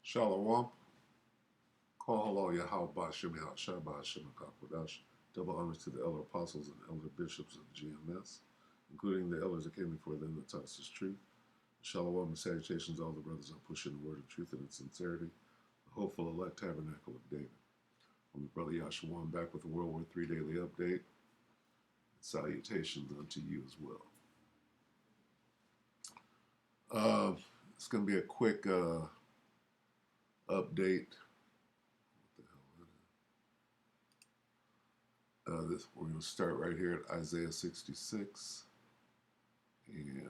Shalom. Call hello Yahweh Shem Shabbat Shem Kakodash. Double honors to the elder apostles and elder bishops of the GMS, including the elders that came before them that taught us truth. Shalom and salutations to all the brothers on pushing the word of truth and its sincerity, the hopeful elect tabernacle of David. I'm the brother Yahshua, back with the WW3 Daily update. Salutations unto you as well. It's going to be a quick update. We're going to start right here at Isaiah 66 and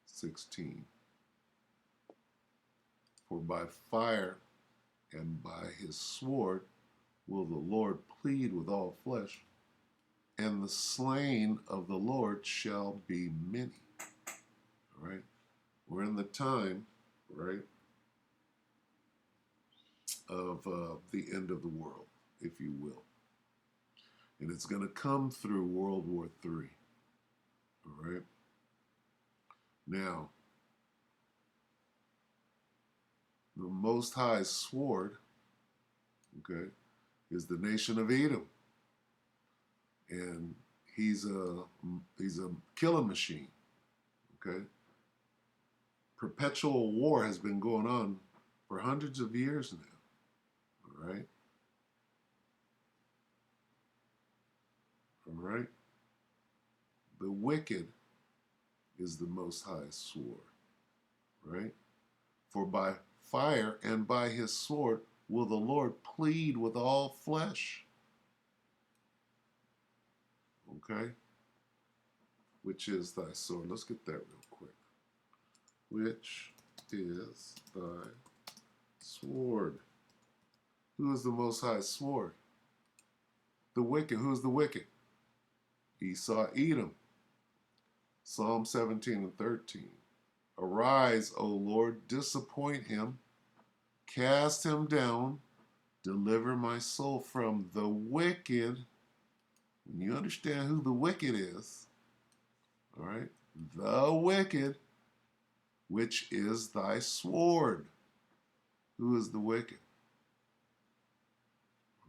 16. For by fire and by his sword will the Lord plead with all flesh, and the slain of the Lord shall be many. All right? We're in the time, right, of the end of the world, if you will. And it's going to come through World War III. All right? Now, the Most High's sword, okay, is the nation of Edom. And he's a killing machine, okay? Perpetual war has been going on for hundreds of years now, all right? All right? The wicked is the Most High's sword, right? For by fire and by his sword will the Lord plead with all flesh. Okay? Which is thy sword. Let's get that real quick. Which is thy sword? Who is the Most High's sword? The wicked. Who is the wicked? Esau, Edom. Psalm 17 and 13. Arise, O Lord, disappoint him, cast him down, deliver my soul from the wicked. When you understand who the wicked is, all right, the wicked, which is thy sword. Who is the wicked?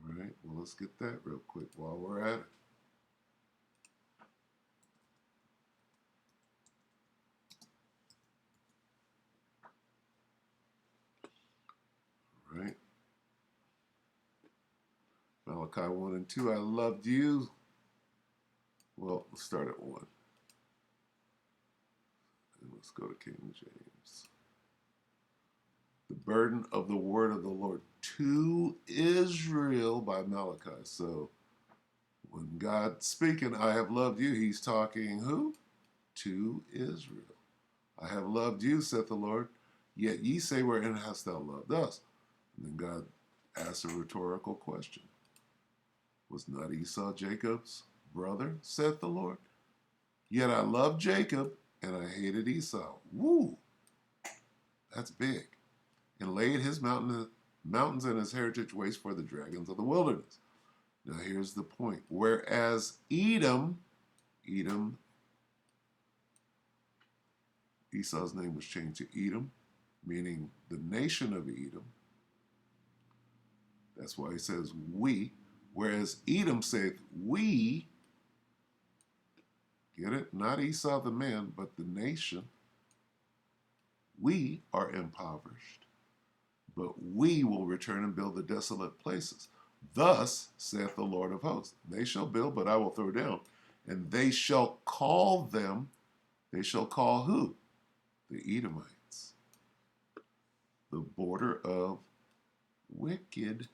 All right, well, let's get that real quick while we're at it. All right. Malachi 1 and 2, I loved you. Well, let's start at 1. And let's go to King James. The burden of the word of the Lord to Israel by Malachi. So when God's speaking, I have loved you, he's talking who? To Israel. I have loved you, saith the Lord, yet ye say, wherein hast thou loved us? And then God asks a rhetorical question. Was not Esau Jacob's brother, saith the Lord? Yet I loved Jacob, and I hated Esau. Woo! That's big. And laid his mountains and his heritage waste for the dragons of the wilderness. Now here's the point. Whereas Edom, Esau's name was changed to Edom, meaning the nation of Edom. That's why he says we. Whereas Edom saith we, get it? Not Esau the man, but the nation. We are impoverished, but we will return and build the desolate places. Thus saith the Lord of hosts, they shall build, but I will throw down. And they shall call them, they shall call who? The Edomites. The border of wickedness.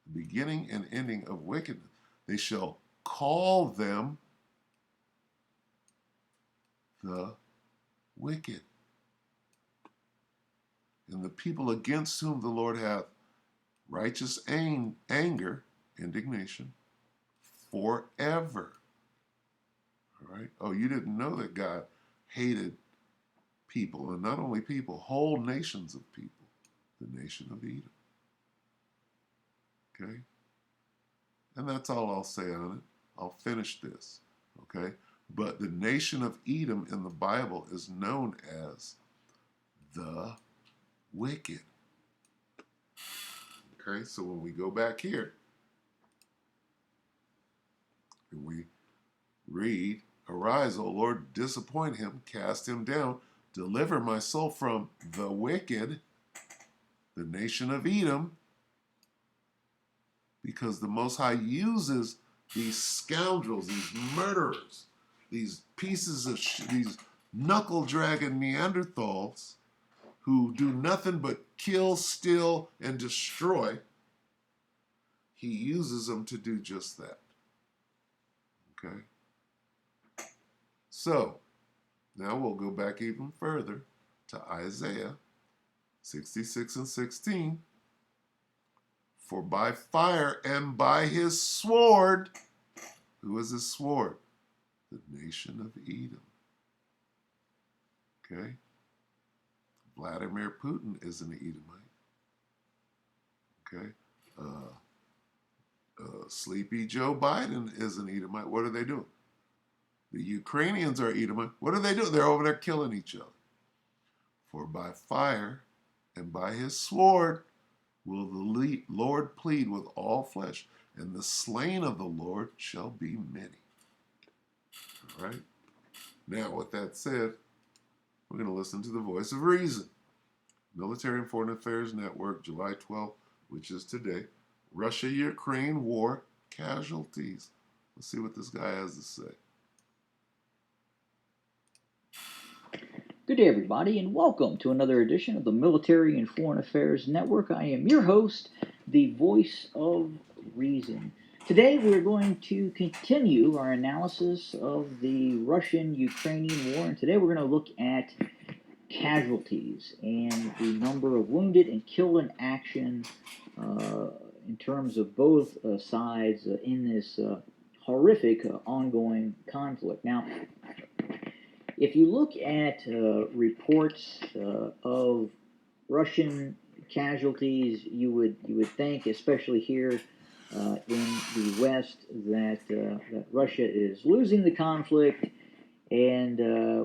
The beginning and ending of wickedness. They shall call them the wicked. And the people against whom the Lord hath righteous anger, indignation, forever. All right? Oh, you didn't know that God hated people, and not only people, whole nations of people, the nation of Edom. Okay? And that's all I'll say on it. I'll finish this. Okay? But the nation of Edom in the Bible is known as the wicked. Okay, so when we go back here and we read, arise, O Lord, disappoint him, cast him down, deliver my soul from the wicked, the nation of Edom, because the Most High uses these scoundrels, these murderers, these pieces of these knuckle-dragging Neanderthals who do nothing but kill, steal, and destroy. He uses them to do just that. Okay? So, now we'll go back even further to Isaiah 66 and 16. For by fire and by his sword, who is his sword? The nation of Edom. Okay? Vladimir Putin is an Edomite. Okay? Sleepy Joe Biden is an Edomite. What are they doing? The Ukrainians are Edomite. What are they doing? They're over there killing each other. For by fire and by his sword will the Lord plead with all flesh, and the slain of the Lord shall be many. All right? Now, with that said, we're going to listen to the voice of reason. Military and Foreign Affairs Network, July 12th, which is today. Russia-Ukraine war casualties. Let's see what this guy has to say. Good day, everybody, and welcome to another edition of the Military and Foreign Affairs Network. I am your host, the voice of reason. Today, we're going to continue our analysis of the Russian-Ukrainian war, and today we're going to look at casualties and the number of wounded and killed in action in terms of both sides in this horrific ongoing conflict. Now, if you look at reports of Russian casualties, you would think, especially here in the West, that Russia is losing the conflict, and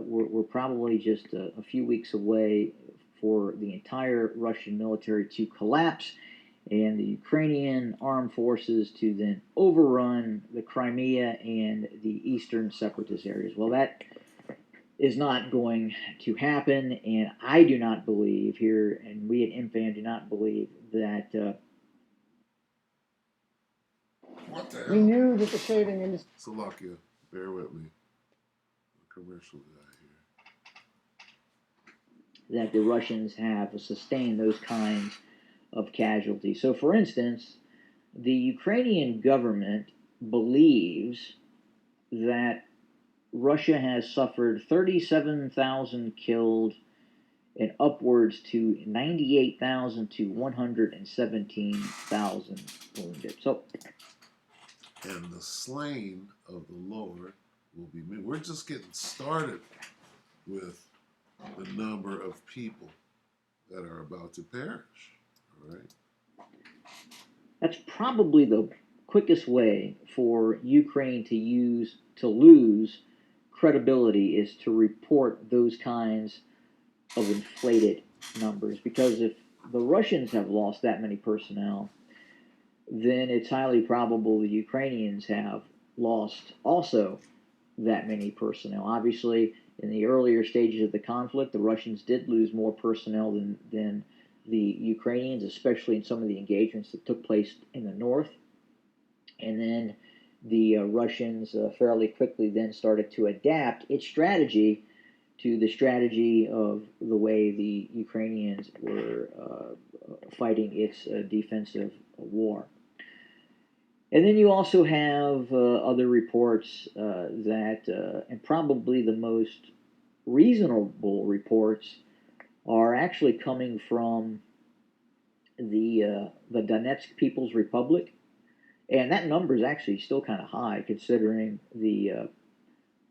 we're probably just a few weeks away for the entire Russian military to collapse and the Ukrainian armed forces to then overrun the Crimea and the eastern separatist areas. Well, that is not going to happen, and I do not believe here, and we at MFAN do not believe that What the hell? We knew that the shaving industry. Salakia, bear with me. A commercial guy here. that the Russians have sustained those kinds of casualties. So, for instance, the Ukrainian government believes that Russia has suffered 37,000 killed and upwards to 98,000 to 117,000 wounded. So, And the slain of the Lord will be many. We're just getting started with the number of people that are about to perish. All right? that's probably the quickest way for Ukraine to lose credibility is to report those kinds of inflated numbers, because if the Russians have lost that many personnel, then it's highly probable the Ukrainians have lost also that many personnel. Obviously, in the earlier stages of the conflict, the Russians did lose more personnel than the Ukrainians, especially in some of the engagements that took place in the north. And then the Russians fairly quickly then started to adapt its strategy to the strategy of the way the Ukrainians were fighting its defensive war. And then you also have other reports and probably the most reasonable reports are actually coming from the Donetsk People's Republic, and that number is actually still kind of high considering the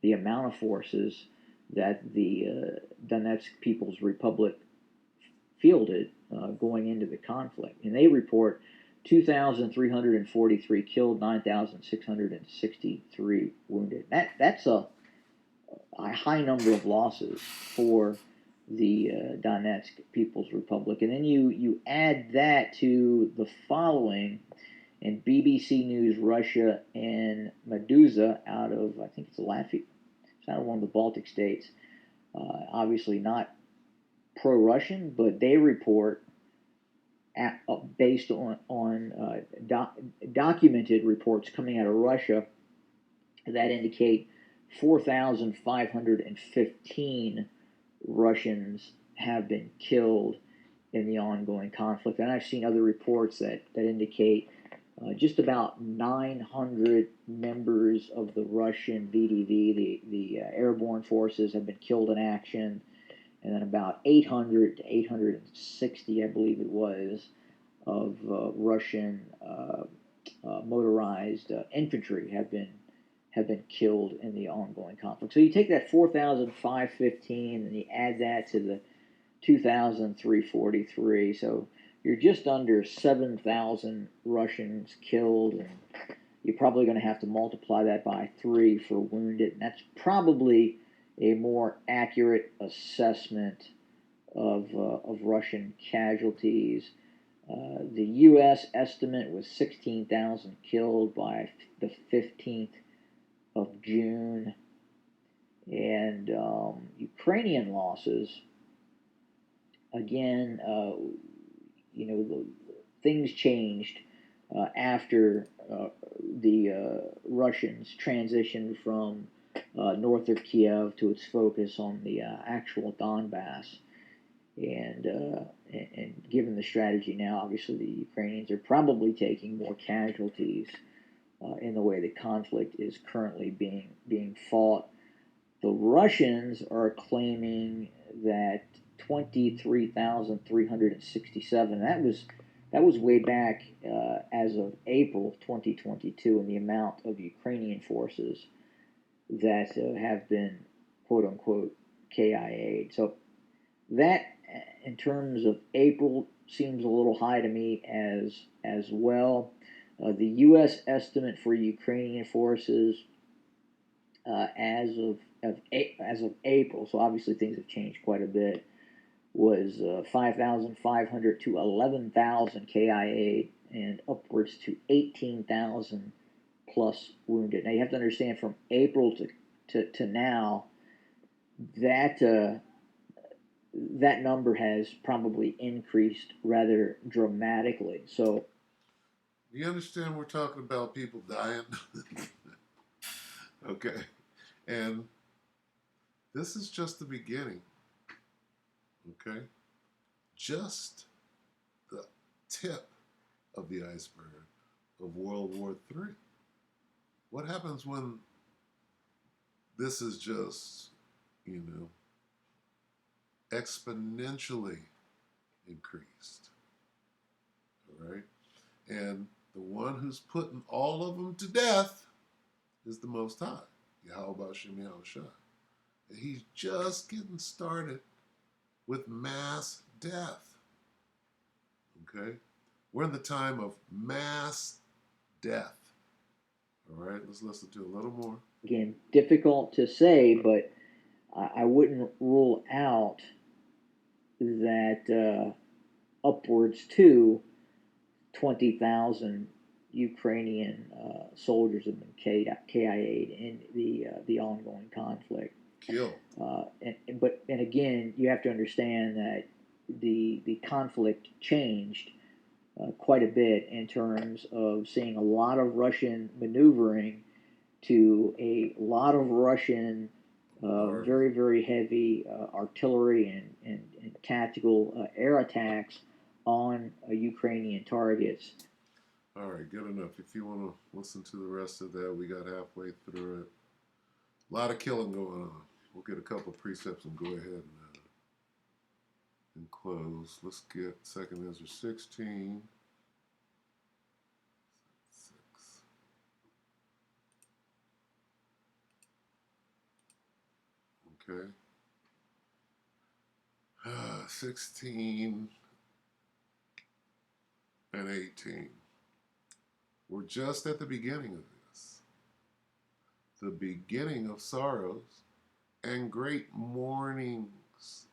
amount of forces that the Donetsk People's Republic fielded going into the conflict, and they report 2,343 killed, 9,663 wounded. That's a high number of losses for the Donetsk People's Republic. And then you add that to the following, and BBC News Russia and Meduza out of, I think it's Latvia, it's out of one of the Baltic states, obviously not pro-Russian, but they report based on documented reports coming out of Russia that indicate 4,515 Russians have been killed in the ongoing conflict. And I've seen other reports that indicate just about 900 members of the Russian VDV, the airborne forces, have been killed in action, and then about 800 to 860, I believe it was, of Russian motorized infantry have been killed in the ongoing conflict. So you take that 4,515 and you add that to the 2,343. So you're just under 7,000 Russians killed, and you're probably going to have to multiply that by 3 for wounded. And that's probably a more accurate assessment of Russian casualties. The U.S. estimate was 16,000 killed by the 15th of June, and Ukrainian losses. Again, things changed after the Russians transitioned from north of Kiev to its focus on the actual Donbass. And given the strategy now, obviously the Ukrainians are probably taking more casualties in the way the conflict is currently being fought. The Russians are claiming that 23,367. That was way back as of April 2022, and the amount of Ukrainian forces that have been quote unquote KIA'd. So that, in terms of April, seems a little high to me as well. The U.S. estimate for Ukrainian forces as of April, so obviously things have changed quite a bit, was 5,500 to 11,000 KIA and upwards to 18,000 plus wounded. Now you have to understand, from April to now, that that number has probably increased rather dramatically. So You understand we're talking about people dying? Okay. And this is just the beginning. Okay? Just the tip of the iceberg of World War III. What happens when this is just, exponentially increased? All right? And the one who's putting all of them to death is the Most High, Yahweh Shem Yahushua. And he's just getting started with mass death. Okay? We're in the time of mass death. All right, let's listen to a little more. Again, difficult to say, but I wouldn't rule out that upwards to 20,000 Ukrainian soldiers have been KIA'd in the ongoing conflict. Kill. And again, you have to understand that the conflict changed quite a bit in terms of seeing a lot of Russian maneuvering to a lot of Russian very, very heavy artillery and tactical air attacks on Ukrainian targets. All right, good enough. If you want to listen to the rest of that, we got halfway through it. A lot of killing going on. We'll get a couple of precepts and go ahead and close. Let's get 2 Ezra 16. 6. Okay. 16 and 18. We're just at the beginning of this. The beginning of sorrows and great mournings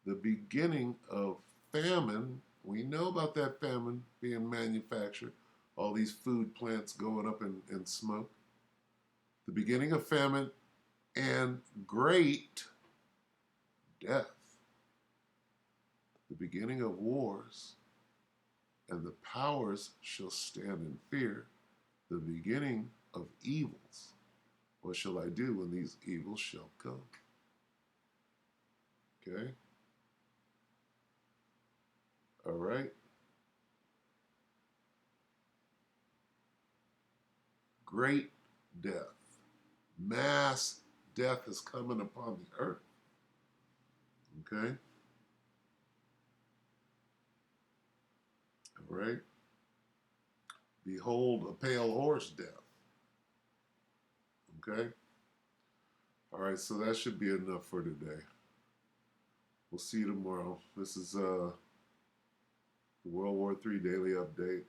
the beginning of famine. We know about that famine being manufactured, all these food plants going up in smoke. The beginning of famine and great death. The beginning of wars, and the powers shall stand in fear. The beginning of evils. What shall I do when these evils shall come? Okay? All right? Great death. Mass death is coming upon the earth. Okay? All right? Behold, a pale horse death. Okay? All right, so that should be enough for today. We'll see you tomorrow. This is the World War III Daily Update.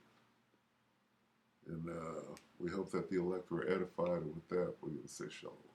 And we hope that the elect were edified. And with that, we're going to say shalom.